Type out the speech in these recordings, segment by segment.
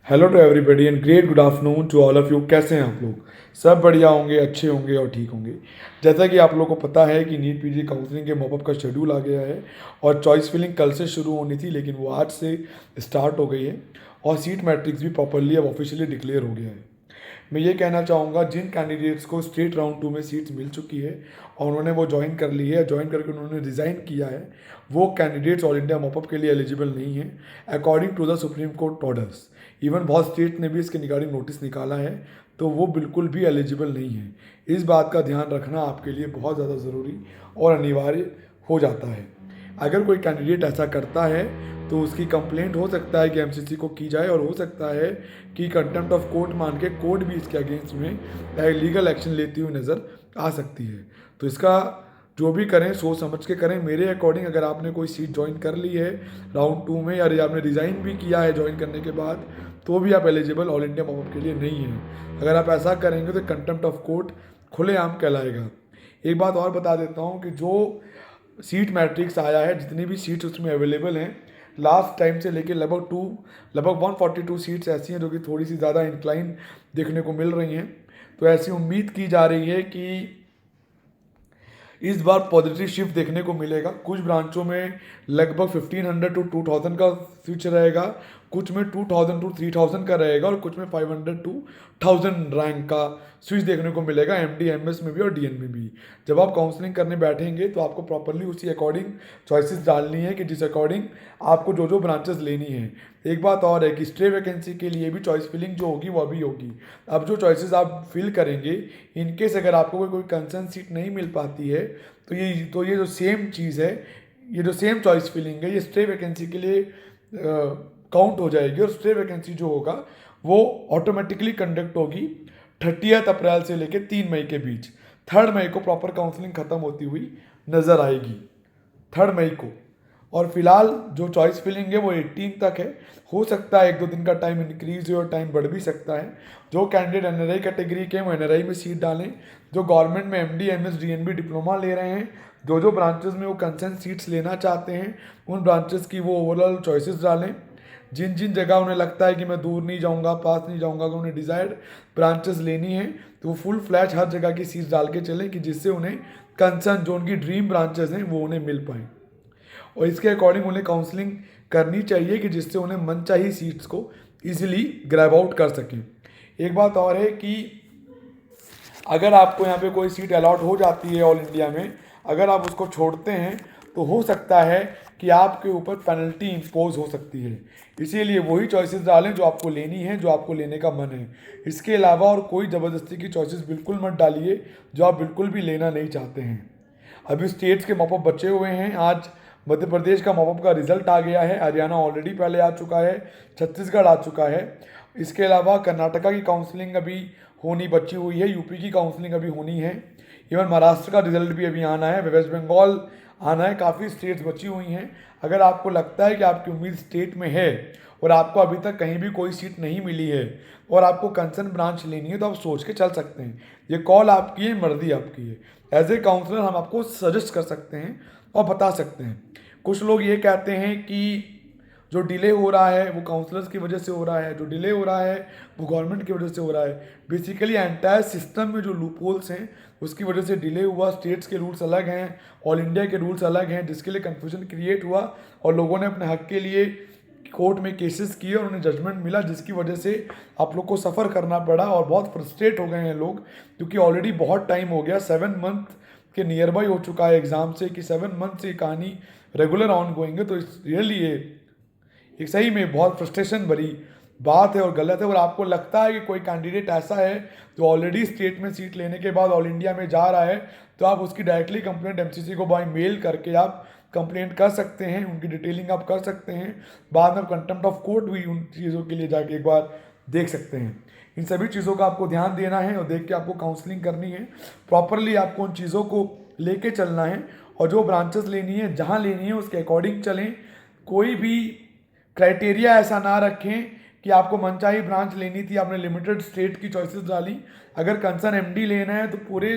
Hello to everybody and great good afternoon to all of you. कैसे हैं आप लोग? सब बढ़िया होंगे, अच्छे होंगे और ठीक होंगे। जैसा कि आप लोगों को पता है कि नीट पीजी काउंसलिंग के मॉपअप का शेड्यूल आ गया है और चॉइस फिलिंग कल से शुरू होनी थी, लेकिन वो आज से स्टार्ट हो गई है और सीट मैट्रिक्स भी प्रॉपरली अब ऑफिशियली डिक्लेयर हो गया है। मैं ये कहना चाहूँगा, जिन कैंडिडेट्स को स्टेट राउंड 2 में सीट्स मिल चुकी है और उन्होंने वो ज्वाइन कर ली है, ज्वाइन करके उन्होंने रिज़ाइन किया है, वो कैंडिडेट्स ऑल इंडिया मॉपअप के लिए एलिजिबल नहीं है according to the supreme court orders. Even बहुत स्टेट ने भी इसके रिगार्डिंग नोटिस निकाला है, तो वो बिल्कुल भी एलिजिबल नहीं है। इस बात का ध्यान रखना आपके लिए बहुत ज़्यादा ज़रूरी और अनिवार्य हो जाता है। अगर कोई कैंडिडेट ऐसा करता है तो उसकी कंप्लेंट हो सकता है कि एमसीसी को की जाए और हो सकता है कि कंटेम्प्ट ऑफ कोर्ट मान के कोर्ट भी इसके अगेंस्ट में लीगल एक्शन लेती हुई नज़र आ सकती है। तो इसका जो भी करें सोच समझ के करें। मेरे अकॉर्डिंग अगर आपने कोई सीट ज्वाइन कर ली है राउंड 2 में या आपने रिज़ाइन भी किया है ज्वाइन करने के बाद, तो भी आप एलिजिबल ऑल इंडिया मॉपअप के लिए नहीं हैं। अगर आप ऐसा करेंगे तो कंटेम्प्ट ऑफ कोर्ट खुलेआम कहलाएगा। एक बात और बता देता हूँ कि जो सीट मैट्रिक्स आया है, जितनी भी सीट्स उसमें अवेलेबल हैं, लास्ट टाइम से लेके लगभग 142 सीट्स ऐसी हैं जो कि थोड़ी सी ज़्यादा इंक्लाइन देखने को मिल रही हैं। तो ऐसी उम्मीद की जा रही है कि इस बार पॉजिटिव शिफ्ट देखने को मिलेगा। कुछ ब्रांचों में लगभग 1500 टू 2000 का स्विच रहेगा, कुछ में 2000 टू 3000 का रहेगा और कुछ में 500 टू 1000 रैंक का स्विच देखने को मिलेगा, एमडी एमएस में भी और डीएन में भी। जब आप काउंसलिंग करने बैठेंगे तो आपको प्रॉपरली उसी अकॉर्डिंग चॉइसेस डालनी है कि जिस अकॉर्डिंग आपको जो जो ब्रांचेस लेनी है। एक बात और है कि स्टे वैकेंसी के लिए भी चॉइस फिलिंग जो होगी वो अभी होगी। अब जो चॉइसेस आप फिल करेंगे, इनकेस अगर आपको कोई कंसर्न सीट नहीं मिल पाती है तो ये जो सेम चीज़ है, ये जो सेम चॉइस फिलिंग है, ये स्टे वैकेंसी के लिए काउंट हो जाएगी और स्टे वैकेंसी जो होगा वो ऑटोमेटिकली कंडक्ट होगी 30 अप्रैल से लेकर 3 मई के बीच। 3 मई को प्रॉपर काउंसलिंग खत्म होती हुई नज़र आएगी, 3 मई को। और फिलहाल जो चॉइस फिलिंग है वो 18 तक है। हो सकता है 1-2 दिन का टाइम इंक्रीज हो और टाइम बढ़ भी सकता है। जो कैंडिडेट एनआरआई कैटेगरी के हैं वो एनआरआई में सीट डालें। जो गवर्नमेंट में एमडी एमएस डीएनबी डिप्लोमा ले रहे हैं, जो जो ब्रांचेस में वो कंसर्न सीट्स लेना चाहते हैं, उन ब्रांचेस की वो ओवरऑल चॉइसेस डालें। जिन जिन जगह उन्हें लगता है कि मैं दूर नहीं जाऊंगा, पास नहीं जाऊंगा, अगर उन्हें डिज़ायर्ड ब्रांचेस लेनी है तो वो फुल फ्लैश हर जगह की सीट्स डाल के चलें कि जिससे उन्हें कंसर्न जो उनकी ड्रीम ब्रांचेस हैं वो उन्हें मिल पाएँ और इसके अकॉर्डिंग उन्हें काउंसलिंग करनी चाहिए कि जिससे उन्हें मनचाही सीट्स को इजीली ग्रैब आउट कर सकें। एक बात और है कि अगर आपको यहाँ पे कोई सीट अलॉट हो जाती है ऑल इंडिया में, अगर आप उसको छोड़ते हैं तो हो सकता है कि आपके ऊपर पेनल्टी इम्पोज हो सकती है। इसीलिए वही चॉइसेस डालें जो आपको लेनी है, जो आपको लेने का मन है। इसके अलावा और कोई ज़बरदस्ती की चॉइसेस बिल्कुल मत डालिए जो आप बिल्कुल भी लेना नहीं चाहते हैं। अभी स्टेट्स के मॉपअप बचे हुए हैं। आज मध्य प्रदेश का मॉपअप का रिजल्ट आ गया है, हरियाणा ऑलरेडी पहले आ चुका है, छत्तीसगढ़ आ चुका है। इसके अलावा कर्नाटका की काउंसलिंग अभी होनी बची हुई है, यूपी की काउंसलिंग अभी होनी है, इवन महाराष्ट्र का रिजल्ट भी अभी आना है, वेस्ट बंगाल आना है। काफ़ी स्टेट्स बची हुई हैं। अगर आपको लगता है कि आपकी उम्मीद स्टेट में है और आपको अभी तक कहीं भी कोई सीट नहीं मिली है और आपको कंसर्न ब्रांच लेनी है, तो आप सोच के चल सकते हैं। ये कॉल आपकी है, मर्जी आपकी है। एज ए काउंसलर हम आपको सजेस्ट कर सकते हैं और बता सकते हैं। कुछ लोग ये कहते हैं कि जो डिले हो रहा है वो काउंसलर्स की वजह से हो रहा है, जो डिले हो रहा है वो गवर्नमेंट की वजह से हो रहा है। बेसिकली एंटायर सिस्टम में जो लूप होल्स हैं उसकी वजह से डिले हुआ। स्टेट्स के रूल्स अलग हैं, ऑल इंडिया के रूल्स अलग हैं, जिसके लिए कन्फ्यूजन क्रिएट हुआ और लोगों ने अपने हक के लिए कोर्ट में केसेस किए और उन्हें जजमेंट मिला, जिसकी वजह से आप लोग को सफ़र करना पड़ा और बहुत फ्रस्ट्रेट हो गए हैं लोग, क्योंकि ऑलरेडी बहुत टाइम हो गया, 7 मंथ के नियर बाई हो चुका है एग्ज़ाम से, कि 7 मंथ से कहानी रेगुलर ऑन गोइंग है। तो रियली ये एक सही में बहुत फ्रस्ट्रेशन भरी बात है और गलत है। और आपको लगता है कि कोई कैंडिडेट ऐसा है जो ऑलरेडी स्टेट में सीट लेने के बाद ऑल इंडिया में जा रहा है, तो आप उसकी डायरेक्टली कंप्लेंट एमसीसी को बाय मेल करके आप कंप्लेंट कर सकते हैं, उनकी डिटेलिंग आप कर सकते हैं। बाद में कंटेम्प्ट ऑफ कोर्ट भी उन चीज़ों के लिए जाके एक बार देख सकते हैं। इन सभी चीज़ों का आपको ध्यान देना है और देख के आपको काउंसलिंग करनी है। प्रॉपरली आपको उन चीज़ों को लेके चलना है और जो ब्रांचेस लेनी है, जहाँ लेनी है, उसके अकॉर्डिंग चलें। कोई भी क्राइटेरिया ऐसा ना रखें कि आपको मनचाही ब्रांच लेनी थी, आपने लिमिटेड स्टेट की चॉइसेस डाली। अगर कंसर्न एमडी लेना है तो पूरे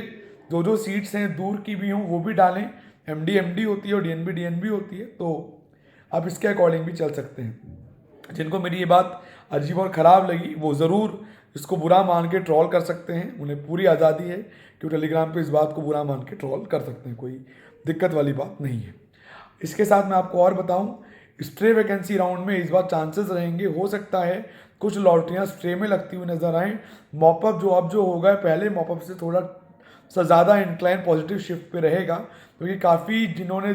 जो जो सीट्स हैं दूर की भी हों वो भी डालें। एमडी एमडी होती है और डीएनबी डीएनबी होती है, तो आप इसके अकॉर्डिंग भी चल सकते हैं। जिनको मेरी ये बात अजीब और ख़राब लगी वो ज़रूर इसको बुरा मान के ट्रोल कर सकते हैं, उन्हें पूरी आज़ादी है कि वो टेलीग्राम पे इस बात को बुरा मान के ट्रोल कर सकते हैं, कोई दिक्कत वाली बात नहीं है। इसके साथ मैं आपको और बताऊं, स्ट्रे वैकेंसी राउंड में इस बार चांसेस रहेंगे, हो सकता है कुछ लॉटरियां स्ट्रे में लगती हुई नजर आएँ। मॉपअप जो होगा पहले मॉपअप से थोड़ा सा ज़्यादा इंक्लाइन पॉजिटिव शिफ्ट पे रहेगा, क्योंकि काफ़ी जिन्होंने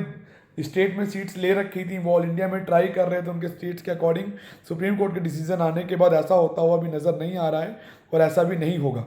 स्टेट में सीट्स ले रखी थी वो ऑल इंडिया में ट्राई कर रहे थे, उनके स्टेट्स के अकॉर्डिंग सुप्रीम कोर्ट के डिसीजन आने के बाद ऐसा होता हुआ भी नज़र नहीं आ रहा है और ऐसा भी नहीं होगा,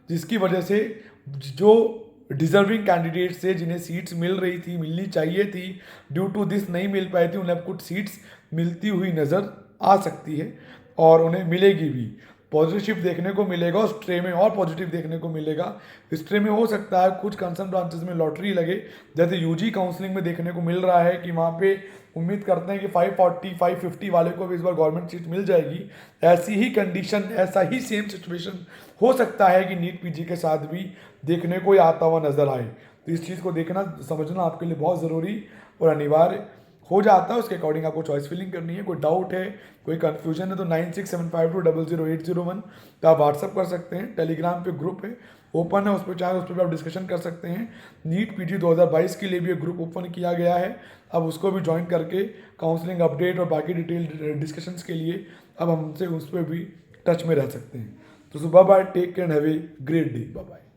जिसकी वजह से जो डिजर्विंग कैंडिडेट्स थे जिन्हें सीट्स मिल रही थी, मिलनी चाहिए थी, ड्यू टू दिस नहीं मिल पाई थी, उन्हें अब कुछ सीट्स मिलती हुई नज़र आ सकती है और उन्हें मिलेगी भी। पॉजिटिव शिफ्ट देखने को मिलेगा और स्ट्रे में और पॉजिटिव देखने को मिलेगा। स्ट्रे में हो सकता है कुछ कंसर्न ब्रांचेस में लॉटरी लगे, जैसे यूजी काउंसलिंग में देखने को मिल रहा है कि वहाँ पे उम्मीद करते हैं कि 540 550 वाले को भी इस बार गवर्नमेंट सीट मिल जाएगी। ऐसी ही कंडीशन, ऐसा ही सेम सिचुएशन हो सकता है कि नीट पीजी के साथ भी देखने को आता हुआ नजर आए। तो इस चीज़ को देखना समझना आपके लिए बहुत ज़रूरी और अनिवार्य हो जाता है। उसके अकॉर्डिंग आपको चॉइस फिलिंग करनी है। कोई डाउट है, कोई कन्फ्यूजन है तो 9675200801 पे आप व्हाट्सअप कर सकते हैं। टेलीग्राम पे ग्रुप है, ओपन है, उस पर चाहे उस पर भी आप डिस्कशन कर सकते हैं। नीट पीजी 2022 के लिए भी एक ग्रुप ओपन किया गया है, अब उसको भी ज्वाइन करके काउंसलिंग अपडेट और बाकी डिटेल डिस्कशंस के लिए अब हमसे उस पर भी टच में रह सकते हैं। तो सुबह bye, take care and have a great day, bye bye.